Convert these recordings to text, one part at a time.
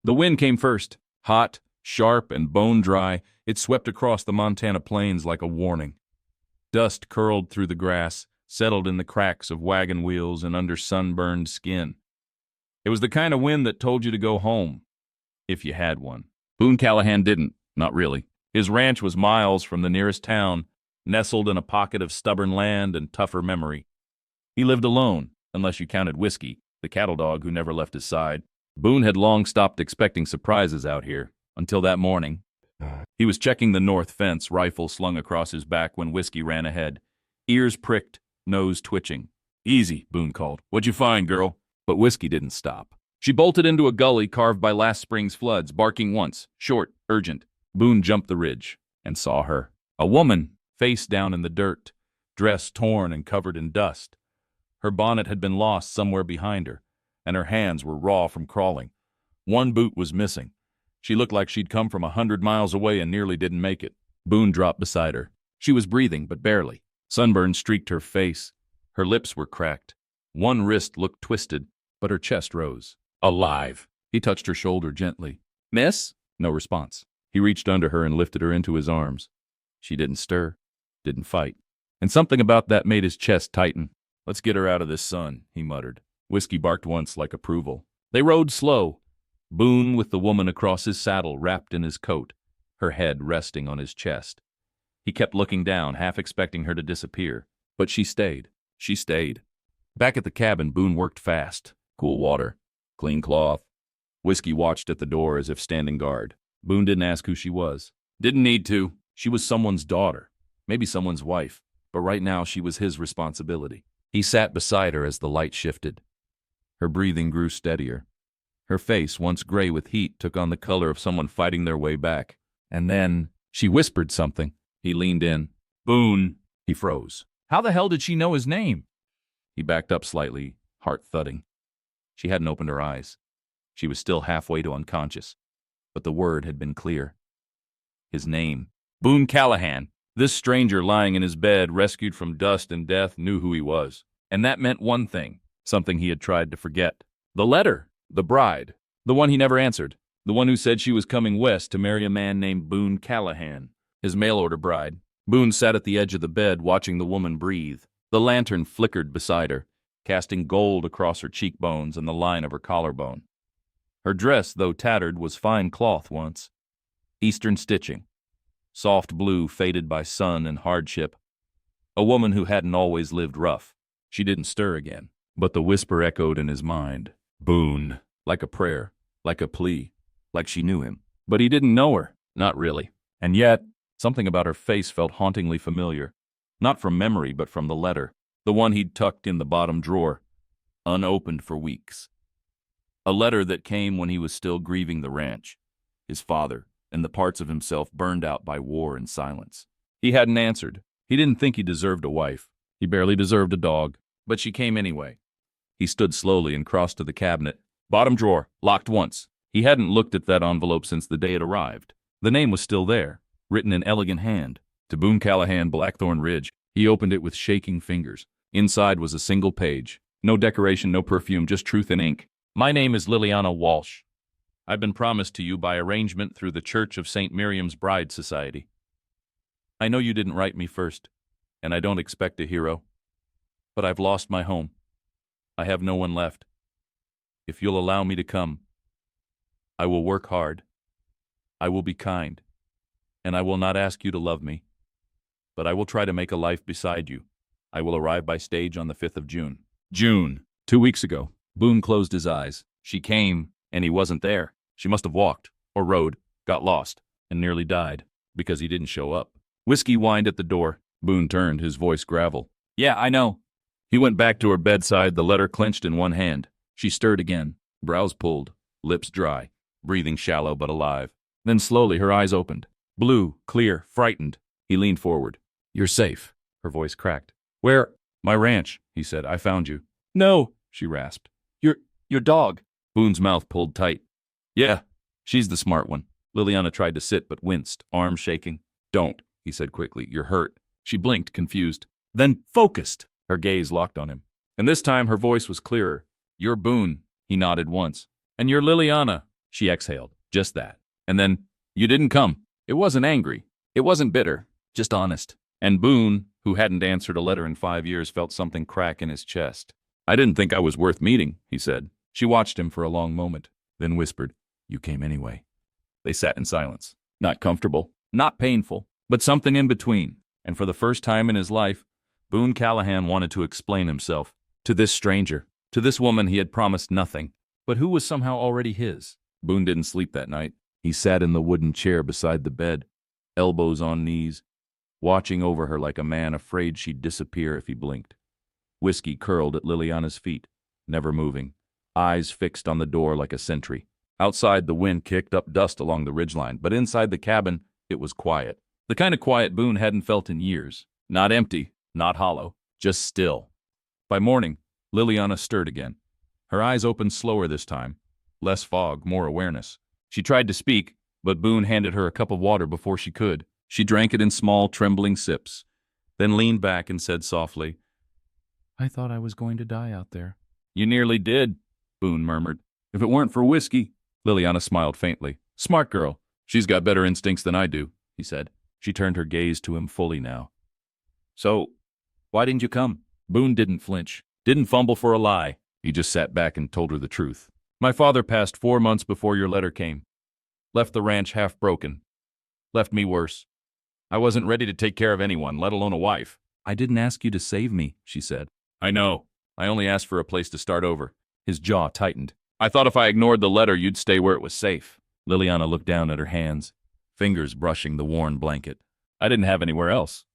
The wind came first, hot, sharp, and bone-dry. It swept across the Montana plains like a warning. Dust curled through the grass, settled in the cracks of wagon wheels and under sunburned skin. It was the kind of wind that told you to go home, if you had one. Boone Callahan didn't, not really. His ranch was miles from the nearest town, nestled in a pocket of stubborn land and tougher memory. He lived alone, unless you counted Whiskey, the cattle dog who never left his side. Boone had long stopped expecting surprises out here, until that morning. He was checking the north fence, rifle slung across his back when Whiskey ran ahead. Ears pricked, nose twitching. "Easy," Boone called. "What'd you find, girl?" But Whiskey didn't stop. She bolted into a gully carved by last spring's floods, barking once, short, urgent. Boone jumped the ridge and saw her. A woman, face down in the dirt, dress torn and covered in dust. Her bonnet had been lost somewhere behind her, and her hands were raw from crawling. One boot was missing. She looked like she'd come from 100 miles away and nearly didn't make it. Boone dropped beside her. She was breathing, but barely. Sunburn streaked her face. Her lips were cracked. One wrist looked twisted, but her chest rose. Alive. He touched her shoulder gently. "Miss?" No response. He reached under her and lifted her into his arms. She didn't stir, didn't fight. And something about that made his chest tighten. "Let's get her out of this sun," he muttered. Whiskey barked once like approval. They rode slow. Boone with the woman across his saddle wrapped in his coat, her head resting on his chest. He kept looking down, half expecting her to disappear. But she stayed. She stayed. Back at the cabin, Boone worked fast. Cool water. Clean cloth. Whiskey watched at the door as if standing guard. Boone didn't ask who she was. Didn't need to. She was someone's daughter. Maybe someone's wife. But right now she was his responsibility. He sat beside her as the light shifted. Her breathing grew steadier. Her face, once gray with heat, took on the color of someone fighting their way back. And then she whispered something. He leaned in. "Boone." He froze. How the hell did she know his name? He backed up slightly, heart thudding. She hadn't opened her eyes. She was still halfway to unconscious. But the word had been clear. His name. Boone Callahan. This stranger lying in his bed, rescued from dust and death, knew who he was. And that meant one thing, something he had tried to forget. The letter. The bride. The one he never answered. The one who said she was coming west to marry a man named Boone Callahan. His mail-order bride. Boone sat at the edge of the bed, watching the woman breathe. The lantern flickered beside her, casting gold across her cheekbones and the line of her collarbone. Her dress, though tattered, was fine cloth once. Eastern stitching. Soft blue faded by sun and hardship. A woman who hadn't always lived rough. She didn't stir again, but the whisper echoed in his mind. Boone. Like a prayer, like a plea, like she knew him. But he didn't know her, not really. And yet, something about her face felt hauntingly familiar. Not from memory, but from the letter. The one he'd tucked in the bottom drawer, unopened for weeks. A letter that came when he was still grieving the ranch, his father, and the parts of himself burned out by war and silence. He hadn't answered. He didn't think he deserved a wife. He barely deserved a dog. But she came anyway. He stood slowly and crossed to the cabinet. Bottom drawer, locked once. He hadn't looked at that envelope since the day it arrived. The name was still there, written in elegant hand. To Boone Callahan, Blackthorn Ridge. He opened it with shaking fingers. Inside was a single page. No decoration, no perfume, just truth in ink. My name is Liliana Walsh. I've been promised to you by arrangement through the Church of St. Miriam's Bride Society. I know you didn't write me first, and I don't expect a hero. But I've lost my home. I have no one left. If you'll allow me to come, I will work hard. I will be kind. And I will not ask you to love me. But I will try to make a life beside you. I will arrive by stage on the 5th of June. June. 2 weeks ago. Boone closed his eyes. She came, and he wasn't there. She must have walked, or rode, got lost, and nearly died, because he didn't show up. Whiskey whined at the door. Boone turned, his voice gravel. Yeah, I know. He went back to her bedside, the letter clenched in one hand. She stirred again, brows pulled, lips dry, breathing shallow but alive. Then slowly her eyes opened. Blue, clear, frightened. He leaned forward. You're safe. Her voice cracked. Where? My ranch, he said. I found you. No, she rasped. Your dog. Boone's mouth pulled tight. Yeah, she's the smart one. Liliana tried to sit but winced, arms shaking. Don't, he said quickly. You're hurt. She blinked, confused. Then focused. Her gaze locked on him. And this time her voice was clearer. You're Boone. He nodded once. And you're Liliana. She exhaled. Just that. And then, you didn't come. It wasn't angry. It wasn't bitter. Just honest. And Boone, who hadn't answered a letter in 5 years, felt something crack in his chest. I didn't think I was worth meeting, he said. She watched him for a long moment, then whispered, you came anyway. They sat in silence. Not comfortable, not painful, but something in between. And for the first time in his life, Boone Callahan wanted to explain himself to this stranger, to this woman he had promised nothing, but who was somehow already his. Boone didn't sleep that night. He sat in the wooden chair beside the bed, elbows on knees, watching over her like a man afraid she'd disappear if he blinked. Whiskey curled at Liliana's feet, never moving, eyes fixed on the door like a sentry. Outside, the wind kicked up dust along the ridgeline, but inside the cabin, it was quiet. The kind of quiet Boone hadn't felt in years. Not empty, not hollow, just still. By morning, Liliana stirred again. Her eyes opened slower this time. Less fog, more awareness. She tried to speak, but Boone handed her a cup of water before she could. She drank it in small, trembling sips, then leaned back and said softly, I thought I was going to die out there. You nearly did, Boone murmured. If it weren't for whiskey. Liliana smiled faintly. Smart girl. She's got better instincts than I do, he said. She turned her gaze to him fully now. So, why didn't you come? Boone didn't flinch, didn't fumble for a lie. He just sat back and told her the truth. My father passed 4 months before your letter came. Left the ranch half broken. Left me worse. I wasn't ready to take care of anyone, let alone a wife. I didn't ask you to save me, she said. I know. I only asked for a place to start over. His jaw tightened. I thought if I ignored the letter, you'd stay where it was safe. Liliana looked down at her hands, fingers brushing the worn blanket. I didn't have anywhere else.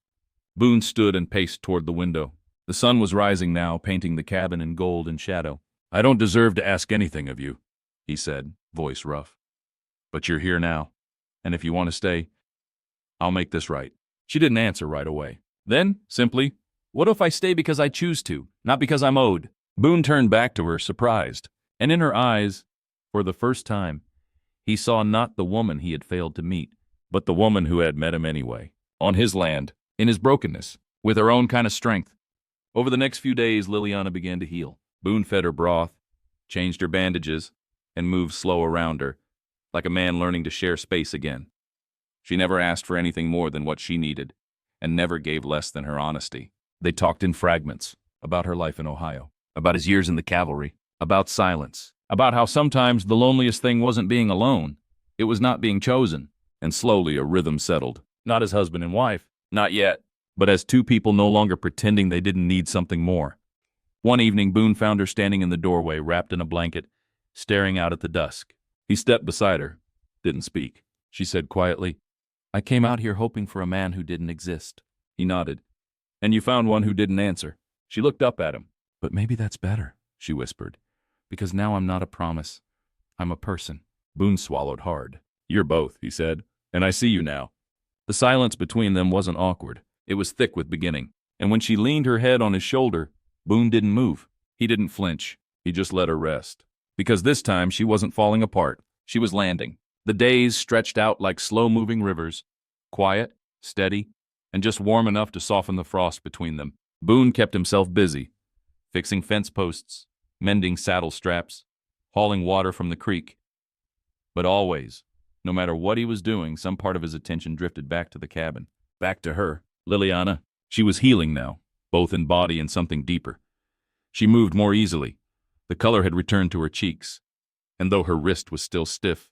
Boone stood and paced toward the window. The sun was rising now, painting the cabin in gold and shadow. I don't deserve to ask anything of you, he said, voice rough. But you're here now, and if you want to stay, I'll make this right. She didn't answer right away. Then, simply, what if I stay because I choose to, not because I'm owed? Boone turned back to her, surprised, and in her eyes, for the first time, he saw not the woman he had failed to meet, but the woman who had met him anyway, on his land, in his brokenness, with her own kind of strength. Over the next few days, Liliana began to heal. Boone fed her broth, changed her bandages, and moved slow around her, like a man learning to share space again. She never asked for anything more than what she needed, and never gave less than her honesty. They talked in fragments, about her life in Ohio, about his years in the cavalry, about silence, about how sometimes the loneliest thing wasn't being alone, it was not being chosen. And slowly a rhythm settled, not as husband and wife, not yet, but as two people no longer pretending they didn't need something more. One evening, Boone found her standing in the doorway, wrapped in a blanket, staring out at the dusk. He stepped beside her, didn't speak. She said quietly, I came out here hoping for a man who didn't exist. He nodded. And you found one who didn't answer. She looked up at him. But maybe that's better, she whispered, because now I'm not a promise. I'm a person. Boone swallowed hard. You're both, he said, and I see you now. The silence between them wasn't awkward. It was thick with beginning. And when she leaned her head on his shoulder, Boone didn't move. He didn't flinch. He just let her rest. Because this time she wasn't falling apart. She was landing. The days stretched out like slow-moving rivers, quiet, steady, and just warm enough to soften the frost between them. Boone kept himself busy, fixing fence posts, mending saddle straps, hauling water from the creek. But always, no matter what he was doing, some part of his attention drifted back to the cabin, back to her, Liliana. She was healing now, both in body and something deeper. She moved more easily. The color had returned to her cheeks, and though her wrist was still stiff,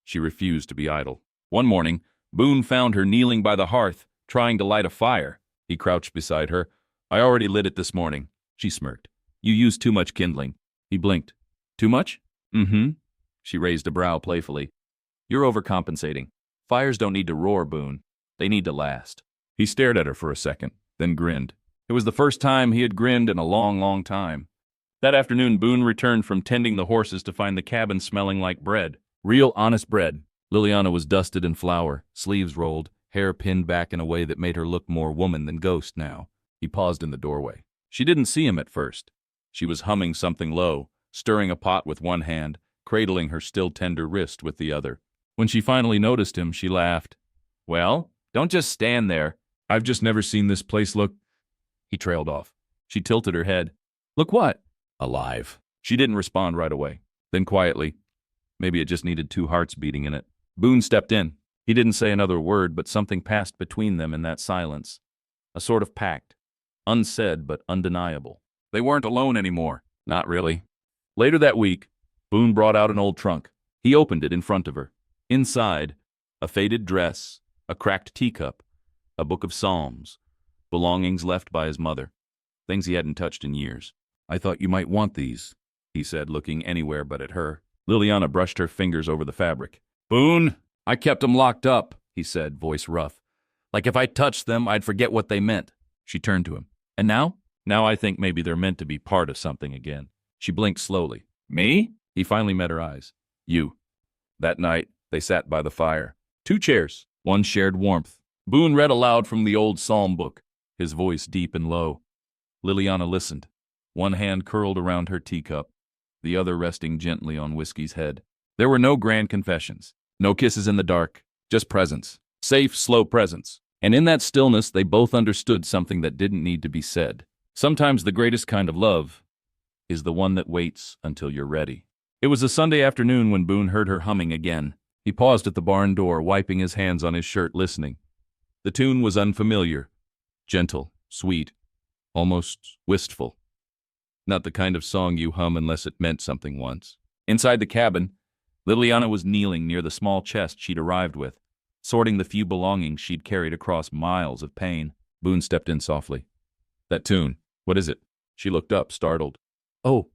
she refused to be idle. One morning, Boone found her kneeling by the hearth, trying to light a fire. He crouched beside her. I already lit it this morning. She smirked. You used too much kindling. He blinked. Too much? Mm-hmm. She raised a brow playfully. You're overcompensating. Fires don't need to roar, Boone. They need to last. He stared at her for a second, then grinned. It was the first time he had grinned in a long, long time. That afternoon, Boone returned from tending the horses to find the cabin smelling like bread. Real, honest bread. Liliana was dusted in flour, sleeves rolled, hair pinned back in a way that made her look more woman than ghost now. He paused in the doorway. She didn't see him at first. She was humming something low, stirring a pot with one hand, cradling her still tender wrist with the other. When she finally noticed him, she laughed. Well, don't just stand there. I've just never seen this place look... He trailed off. She tilted her head. Look what? Alive. She didn't respond right away. Then quietly, Maybe it just needed two hearts beating in it. Boone stepped in. He didn't say another word, but something passed between them in that silence. A sort of pact. Unsaid, but undeniable. They weren't alone anymore. Not really. Later that week, Boone brought out an old trunk. He opened it in front of her. Inside, a faded dress, a cracked teacup, a book of psalms, belongings left by his mother, things he hadn't touched in years. "I thought you might want these," he said, looking anywhere but at her. Liliana brushed her fingers over the fabric. "Boone, I kept 'em locked up," he said, voice rough. "Like if I touched them, I'd forget what they meant." She turned to him. "And now?" "Now I think maybe they're meant to be part of something again." She blinked slowly. "Me?" He finally met her eyes. "You." That night, they sat by the fire. 2 chairs, one shared warmth. Boone read aloud from the old psalm book, his voice deep and low. Liliana listened, one hand curled around her teacup, the other resting gently on Whiskey's head. There were no grand confessions, no kisses in the dark, just presence. Safe, slow presence. And in that stillness, they both understood something that didn't need to be said. Sometimes the greatest kind of love is the one that waits until you're ready. It was a Sunday afternoon when Boone heard her humming again. He paused at the barn door, wiping his hands on his shirt, listening. The tune was unfamiliar, gentle, sweet, almost wistful. Not the kind of song you hum unless it meant something once. Inside the cabin, Liliana was kneeling near the small chest she'd arrived with, sorting the few belongings she'd carried across miles of pain. Boone stepped in softly. "That tune, what is it?" She looked up, startled. "Oh,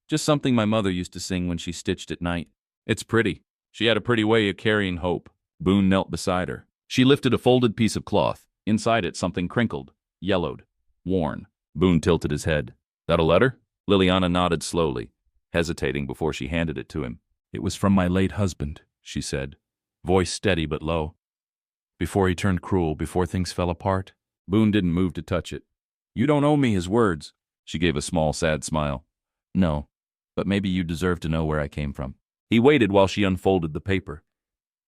just something my mother used to sing when she stitched at night. It's pretty." She had a pretty way of carrying hope. Boone knelt beside her. She lifted a folded piece of cloth. Inside it, something crinkled, yellowed, worn. Boone tilted his head. "That a letter?" Liliana nodded slowly, hesitating before she handed it to him. "It was from my late husband," she said, voice steady but low. "Before he turned cruel, before things fell apart." Boone didn't move to touch it. "You don't owe me his words." She gave a small, sad smile. "No, but maybe you deserve to know where I came from." He waited while she unfolded the paper.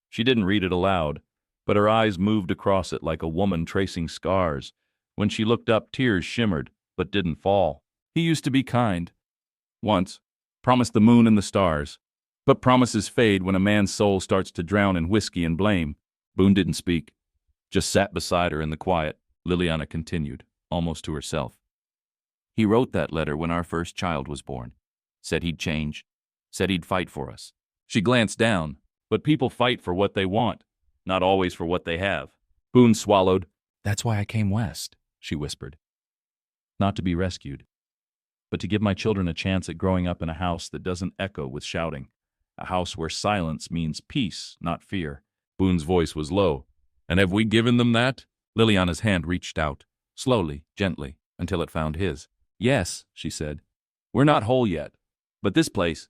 She didn't read it aloud, but her eyes moved across it like a woman tracing scars. When she looked up, tears shimmered, but didn't fall. "He used to be kind. Once. Promised the moon and the stars. But promises fade when a man's soul starts to drown in whiskey and blame." Boone didn't speak, just sat beside her in the quiet. Liliana continued, almost to herself. "He wrote that letter when our first child was born. Said he'd change. Said he'd fight for us." She glanced down. "But people fight for what they want, not always for what they have." Boone swallowed. "That's why I came west," she whispered. "Not to be rescued, but to give my children a chance at growing up in a house that doesn't echo with shouting. A house where silence means peace, not fear." Boone's voice was low. "And have we given them that?" Liliana's hand reached out, slowly, gently, until it found his. "Yes," she said. "We're not whole yet. But this place,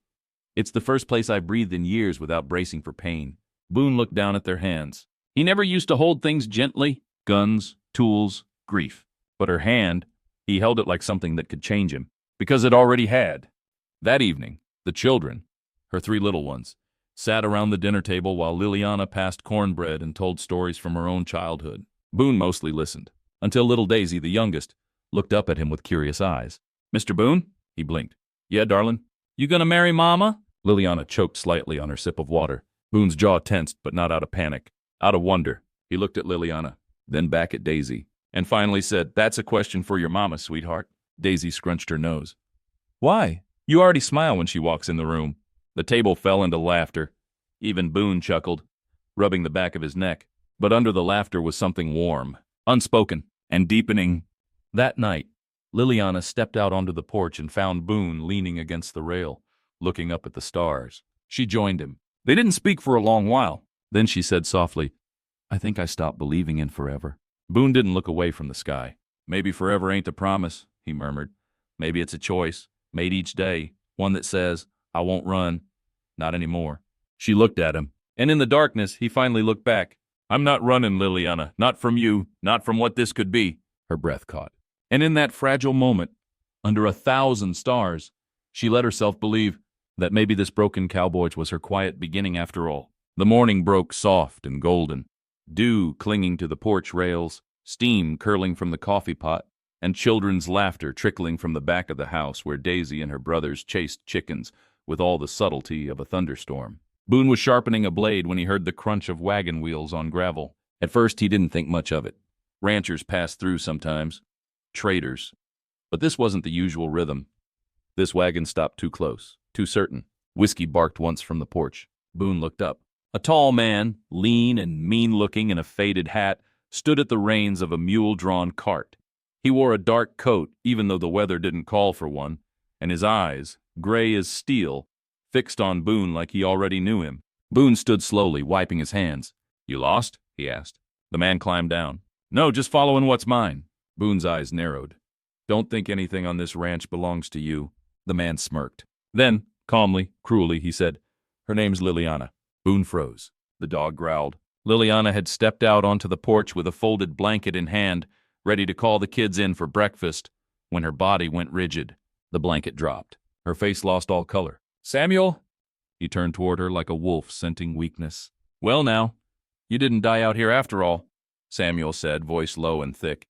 it's the first place I've breathed in years without bracing for pain." Boone looked down at their hands. He never used to hold things gently. Guns, tools, grief. But her hand, he held it like something that could change him. Because it already had. That evening, the children, her 3 little ones, sat around the dinner table while Liliana passed cornbread and told stories from her own childhood. Boone mostly listened, until little Daisy, the youngest, looked up at him with curious eyes. "Mr. Boone?" He blinked. "Yeah, darling?" "You gonna marry Mama?" Liliana choked slightly on her sip of water. Boone's jaw tensed, but not out of panic. Out of wonder. He looked at Liliana, then back at Daisy, and finally said, "That's a question for your mama, sweetheart." Daisy scrunched her nose. "Why? You already smile when she walks in the room." The table fell into laughter. Even Boone chuckled, rubbing the back of his neck. But under the laughter was something warm, unspoken, and deepening. That night, Liliana stepped out onto the porch and found Boone leaning against the rail, looking up at the stars. She joined him. They didn't speak for a long while. Then she said softly, "I think I stopped believing in forever." Boone didn't look away from the sky. "Maybe forever ain't a promise," he murmured. "Maybe it's a choice, made each day, one that says, I won't run, not anymore." She looked at him, and in the darkness, he finally looked back. "I'm not running, Liliana, not from you, not from what this could be." Her breath caught. And in that fragile moment, under 1,000 stars, she let herself believe that maybe this broken cowboy was her quiet beginning after all. The morning broke soft and golden, dew clinging to the porch rails, steam curling from the coffee pot, and children's laughter trickling from the back of the house where Daisy and her brothers chased chickens with all the subtlety of a thunderstorm. Boone was sharpening a blade when he heard the crunch of wagon wheels on gravel. At first, he didn't think much of it. Ranchers passed through sometimes. Traders. But this wasn't the usual rhythm. This wagon stopped too close, too certain. Whiskey barked once from the porch. Boone looked up. A tall man, lean and mean-looking in a faded hat, stood at the reins of a mule-drawn cart. He wore a dark coat, even though the weather didn't call for one, and his eyes, gray as steel, fixed on Boone like he already knew him. Boone stood slowly, wiping his hands. "You lost?" he asked. The man climbed down. "No, just following what's mine." Boone's eyes narrowed. "Don't think anything on this ranch belongs to you." The man smirked. Then, calmly, cruelly, he said, "Her name's Liliana." Boone froze. The dog growled. Liliana had stepped out onto the porch with a folded blanket in hand, ready to call the kids in for breakfast, when her body went rigid. The blanket dropped. Her face lost all color. "Samuel?" He turned toward her like a wolf scenting weakness. "Well now, you didn't die out here after all," Samuel said, voice low and thick.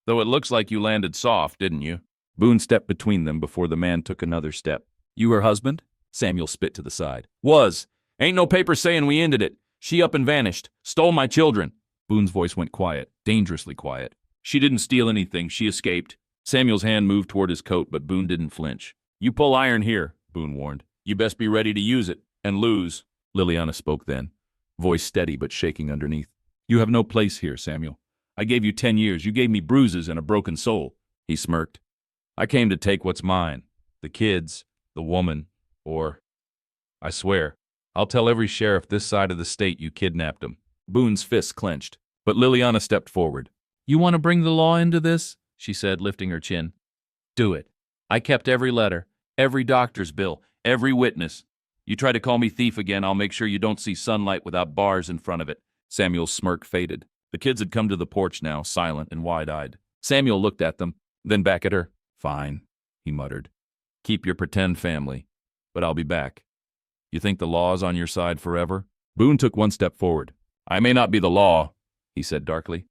"Though it looks like you landed soft, didn't you?" Boone stepped between them before the man took another step. "You her husband?" Samuel spit to the side. "Was. Ain't no paper saying we ended it. She up and vanished. Stole my children." Boone's voice went quiet, dangerously quiet. "She didn't steal anything. She escaped." Samuel's hand moved toward his coat, but Boone didn't flinch. "You pull iron here," Boone warned. "You best be ready to use it, and lose." Liliana spoke then, voice steady but shaking underneath. "You have no place here, Samuel. I gave you 10 years. You gave me bruises and a broken soul." He smirked. "I came to take what's mine. The kids, the woman, or... I swear, I'll tell every sheriff this side of the state you kidnapped him." Boone's fists clenched, but Liliana stepped forward. "You want to bring the law into this?" she said, lifting her chin. "Do it. I kept every letter, every doctor's bill, every witness. You try to call me thief again, I'll make sure you don't see sunlight without bars in front of it." Samuel's smirk faded. The kids had come to the porch now, silent and wide-eyed. Samuel looked at them, then back at her. "Fine," he muttered. "Keep your pretend family, but I'll be back. You think the law's on your side forever?" Boone took one step forward. "I may not be the law," he said darkly,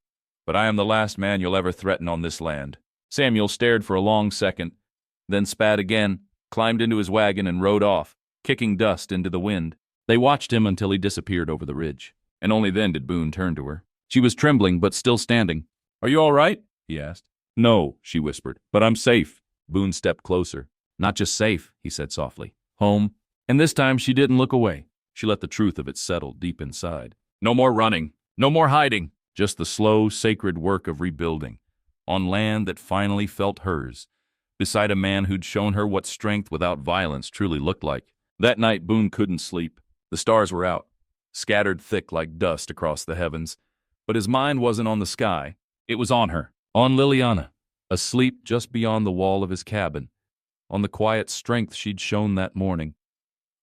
"but I am the last man you'll ever threaten on this land." Samuel stared for a long second, then spat again, climbed into his wagon and rode off, kicking dust into the wind. They watched him until he disappeared over the ridge, and only then did Boone turn to her. She was trembling but still standing. "Are you all right?" he asked. "No," she whispered, "but I'm safe." Boone stepped closer. "Not just safe," he said softly. "Home." And this time she didn't look away. She let the truth of it settle deep inside. No more running. No more hiding. Just the slow, sacred work of rebuilding. On land that finally felt hers. Beside a man who'd shown her what strength without violence truly looked like. That night Boone couldn't sleep. The stars were out, scattered thick like dust across the heavens. But his mind wasn't on the sky. It was on her. On Liliana. Asleep just beyond the wall of his cabin. On the quiet strength she'd shown that morning.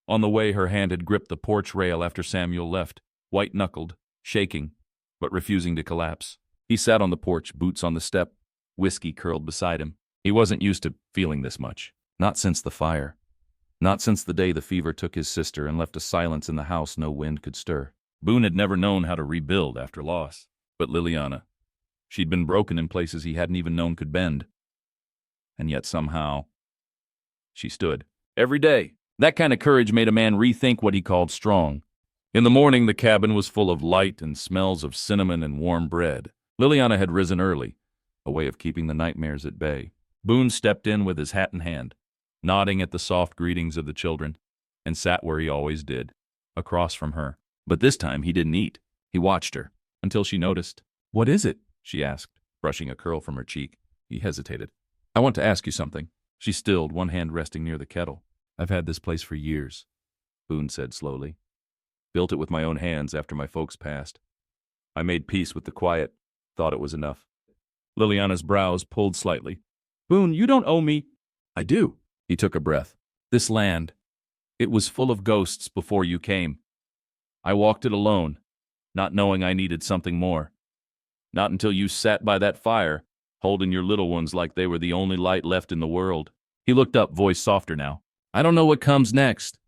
On the way her hand had gripped the porch rail after Samuel left, white-knuckled, shaking, but refusing to collapse. He sat on the porch, boots on the step, whiskey curled beside him. He wasn't used to feeling this much. Not since the fire. Not since the day the fever took his sister and left a silence in the house no wind could stir. Boone had never known how to rebuild after loss. But Liliana, she'd been broken in places he hadn't even known could bend. And yet somehow, she stood. Every day. That kind of courage made a man rethink what he called strong. In the morning, the cabin was full of light and smells of cinnamon and warm bread. Liliana had risen early, a way of keeping the nightmares at bay. Boone stepped in with his hat in hand, nodding at the soft greetings of the children, and sat where he always did, across from her. But this time he didn't eat. He watched her, until she noticed. "What is it?" she asked, brushing a curl from her cheek. He hesitated. "I want to ask you something." She stilled, one hand resting near the kettle. "I've had this place for years," Boone said slowly. "Built it with my own hands after my folks passed. I made peace with the quiet, thought it was enough." Liliana's brows pulled slightly. "Boone, you don't owe me." "I do." He took a breath. "This land, it was full of ghosts before you came. I walked it alone, not knowing I needed something more. Not until you sat by that fire, holding your little ones like they were the only light left in the world." He looked up, voice softer now. "I don't know what comes next.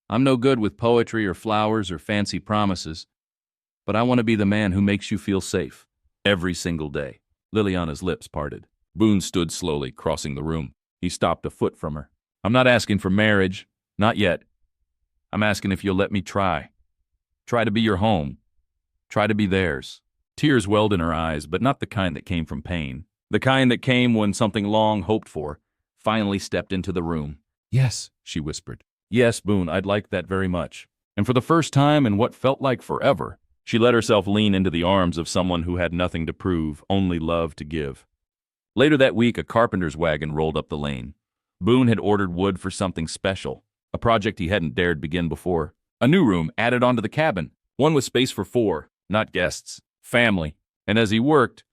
I'm no good with poetry or flowers or fancy promises, but I want to be the man who makes you feel safe, every single day." Liliana's lips parted. Boone stood slowly, crossing the room. He stopped a foot from her. "I'm not asking for marriage. Not yet. I'm asking if you'll let me try. Try to be your home. Try to be theirs. Tears welled in her eyes, but not the kind that came from pain. The kind that came when something long hoped for finally stepped into the room. Yes, she whispered. Yes, Boone, I'd like that very much. And for the first time in what felt like forever, she let herself lean into the arms of someone who had nothing to prove, only love to give. Later that week, a carpenter's wagon rolled up the lane. Boone had ordered wood for something special, a project he hadn't dared begin before. A new room added onto the cabin, one with space for 4, not guests, family. And as he worked,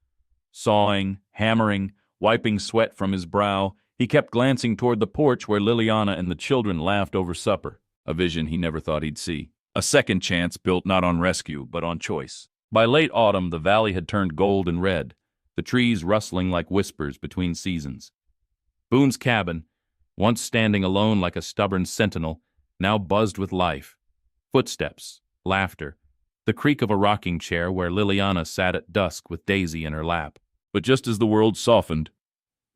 sawing, hammering, wiping sweat from his brow, he kept glancing toward the porch where Liliana and the children laughed over supper, a vision he never thought he'd see. A second chance built not on rescue, but on choice. By late autumn, the valley had turned gold and red, the trees rustling like whispers between seasons. Boone's cabin, once standing alone like a stubborn sentinel, now buzzed with life. Footsteps, laughter, the creak of a rocking chair where Liliana sat at dusk with Daisy in her lap. But just as the world softened,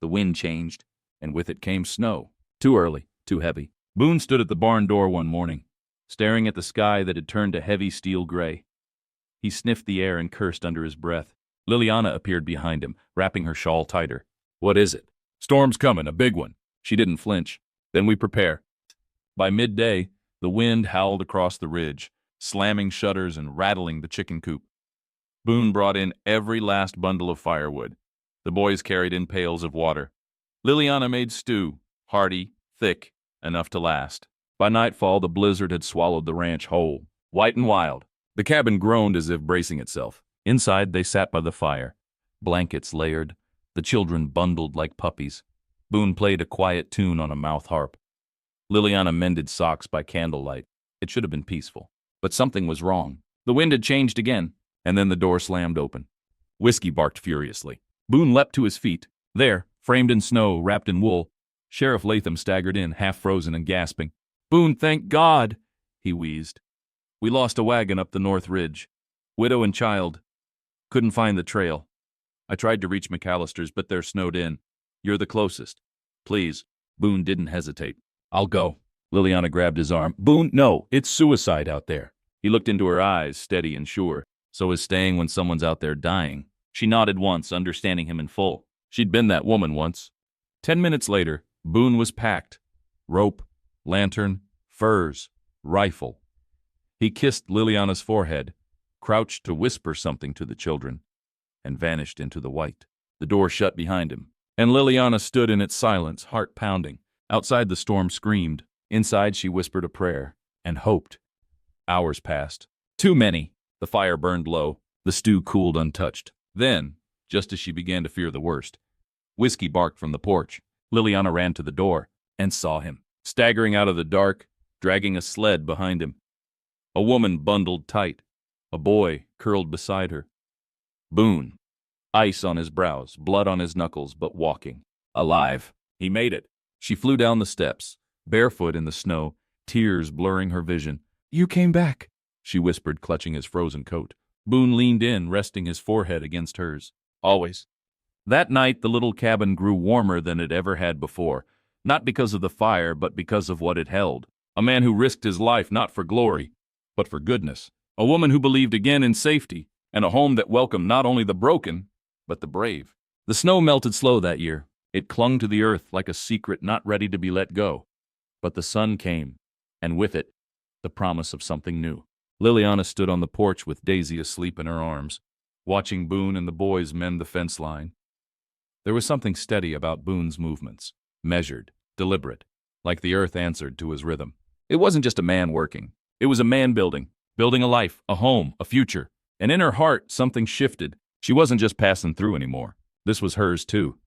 the wind changed, and with it came snow. Too early, too heavy. Boone stood at the barn door one morning, staring at the sky that had turned a heavy steel gray. He sniffed the air and cursed under his breath. Liliana appeared behind him, wrapping her shawl tighter. What is it? Storm's coming, a big one. She didn't flinch. Then we prepare. By midday, the wind howled across the ridge, slamming shutters and rattling the chicken coop. Boone brought in every last bundle of firewood. The boys carried in pails of water. Liliana made stew, hearty, thick, enough to last. By nightfall, the blizzard had swallowed the ranch whole, white and wild. The cabin groaned as if bracing itself. Inside, they sat by the fire, blankets layered, the children bundled like puppies. Boone played a quiet tune on a mouth harp. Liliana mended socks by candlelight. It should have been peaceful. But something was wrong. The wind had changed again, and then the door slammed open. Whiskey barked furiously. Boone leapt to his feet. There, framed in snow, wrapped in wool, Sheriff Latham staggered in, half frozen and gasping. Boone, thank God, he wheezed. We lost a wagon up the North Ridge. Widow and child. Couldn't find the trail. I tried to reach McAllister's, but they're snowed in. You're the closest. Please. Boone didn't hesitate. I'll go. Liliana grabbed his arm. Boone, no, it's suicide out there. He looked into her eyes, steady and sure. So is staying when someone's out there dying. She nodded once, understanding him in full. She'd been that woman once. 10 minutes later, Boone was packed. Rope, lantern, furs, rifle. He kissed Liliana's forehead, crouched to whisper something to the children, and vanished into the white. The door shut behind him, and Liliana stood in its silence, heart pounding. Outside, the storm screamed. Inside, she whispered a prayer and hoped. Hours passed. Too many. The fire burned low. The stew cooled untouched. Then, just as she began to fear the worst, Whiskey barked from the porch. Liliana ran to the door and saw him, staggering out of the dark, dragging a sled behind him. A woman bundled tight. A boy curled beside her. Boone. Ice on his brows, blood on his knuckles, but walking. Alive. He made it. She flew down the steps, barefoot in the snow, tears blurring her vision. You came back, she whispered, clutching his frozen coat. Boone leaned in, resting his forehead against hers. Always. That night, the little cabin grew warmer than it ever had before, not because of the fire, but because of what it held. A man who risked his life not for glory, but for goodness. A woman who believed again in safety, and a home that welcomed not only the broken, but the brave. The snow melted slow that year. It clung to the earth like a secret not ready to be let go. But the sun came, and with it, the promise of something new. Liliana stood on the porch with Daisy asleep in her arms, watching Boone and the boys mend the fence line. There was something steady about Boone's movements, measured, deliberate, like the earth answered to his rhythm. It wasn't just a man working. It was a man building a life, a home, a future. And in her heart, something shifted. She wasn't just passing through anymore. This was hers, too.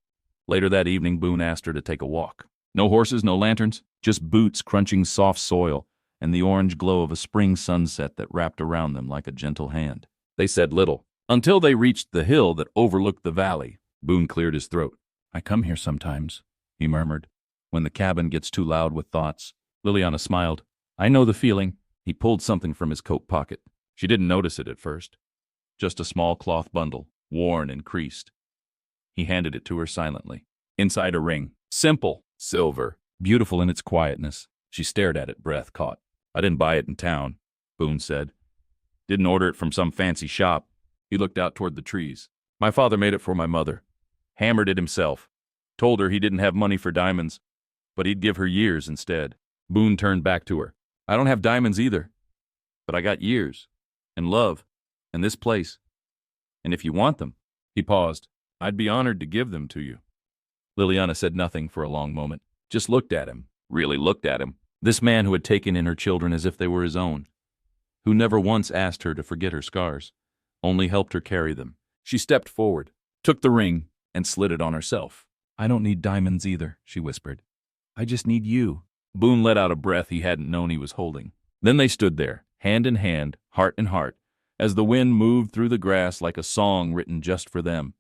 Later that evening, Boone asked her to take a walk. No horses, no lanterns, just boots crunching soft soil and the orange glow of a spring sunset that wrapped around them like a gentle hand. They said little, until they reached the hill that overlooked the valley. Boone cleared his throat. I come here sometimes, he murmured, when the cabin gets too loud with thoughts. Liliana smiled. I know the feeling. He pulled something from his coat pocket. She didn't notice it at first. Just a small cloth bundle, worn and creased. He handed it to her silently. Inside a ring. Simple, silver, beautiful in its quietness. She stared at it, breath caught. I didn't buy it in town, Boone said. Didn't order it from some fancy shop. He looked out toward the trees. My father made it for my mother. Hammered it himself. Told her he didn't have money for diamonds, but he'd give her years instead. Boone turned back to her. I don't have diamonds either, but I got years, and love, and this place. And if you want them, he paused, I'd be honored to give them to you. Liliana said nothing for a long moment, just looked at him, really looked at him. This man who had taken in her children as if they were his own, who never once asked her to forget her scars, only helped her carry them. She stepped forward, took the ring, and slid it on herself. I don't need diamonds either, she whispered. I just need you. Boone let out a breath he hadn't known he was holding. Then they stood there, hand in hand, heart in heart, as the wind moved through the grass like a song written just for them.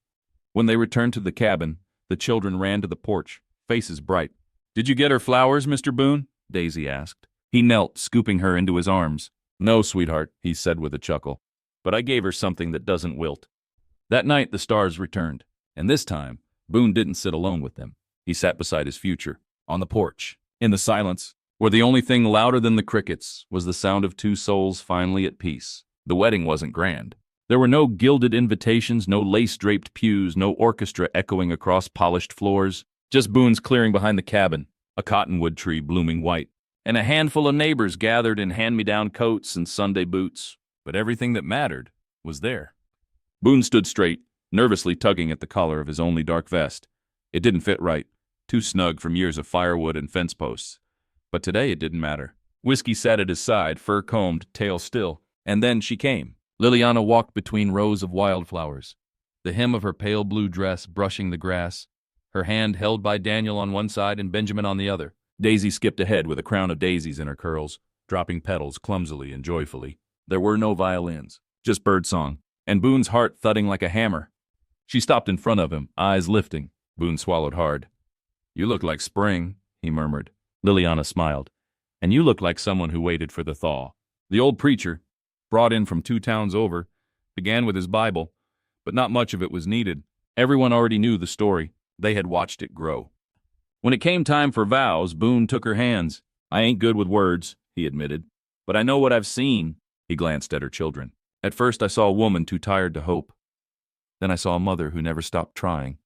When they returned to the cabin, the children ran to the porch, faces bright. Did you get her flowers, Mr. Boone? Daisy asked. He knelt, scooping her into his arms. No, sweetheart, he said with a chuckle, but I gave her something that doesn't wilt. That night the stars returned, and this time, Boone didn't sit alone with them. He sat beside his future, on the porch, in the silence, where the only thing louder than the crickets was the sound of two souls finally at peace. The wedding wasn't grand. There were no gilded invitations, no lace-draped pews, no orchestra echoing across polished floors, just Boone's clearing behind the cabin, a cottonwood tree blooming white, and a handful of neighbors gathered in hand-me-down coats and Sunday boots. But everything that mattered was there. Boone stood straight, nervously tugging at the collar of his only dark vest. It didn't fit right, too snug from years of firewood and fence posts. But today it didn't matter. Whiskey sat at his side, fur combed, tail still. And then she came. Liliana walked between rows of wildflowers, the hem of her pale blue dress brushing the grass, her hand held by Daniel on one side and Benjamin on the other. Daisy skipped ahead with a crown of daisies in her curls, dropping petals clumsily and joyfully. There were no violins, just birdsong, and Boone's heart thudding like a hammer. She stopped in front of him, eyes lifting. Boone swallowed hard. You look like spring, he murmured. Liliana smiled. And you look like someone who waited for the thaw. The old preacher, brought in from 2 towns over, began with his Bible, but not much of it was needed. Everyone already knew the story. They had watched it grow. When it came time for vows, Boone took her hands. I ain't good with words, he admitted, but I know what I've seen. He glanced at her children. At first I saw a woman too tired to hope. Then I saw a mother who never stopped trying.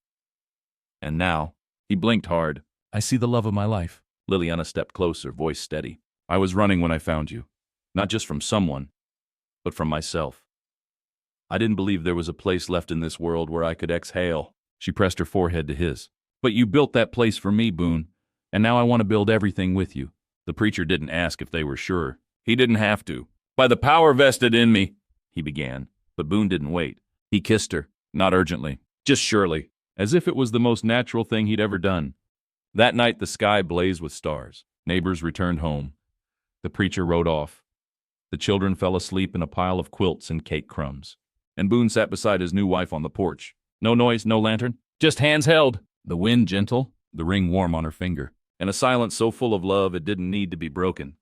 And now, he blinked hard. I see the love of my life. Liliana stepped closer, voice steady. I was running when I found you. Not just from someone, but from myself. I didn't believe there was a place left in this world where I could exhale. She pressed her forehead to his. But you built that place for me, Boone, and now I want to build everything with you. The preacher didn't ask if they were sure. He didn't have to. By the power vested in me, he began, but Boone didn't wait. He kissed her, not urgently, just surely, as if it was the most natural thing he'd ever done. That night the sky blazed with stars. Neighbors returned home. The preacher rode off. The children fell asleep in a pile of quilts and cake crumbs. And Boone sat beside his new wife on the porch. No noise, no lantern, just hands held. The wind gentle, the ring warm on her finger, and a silence so full of love it didn't need to be broken.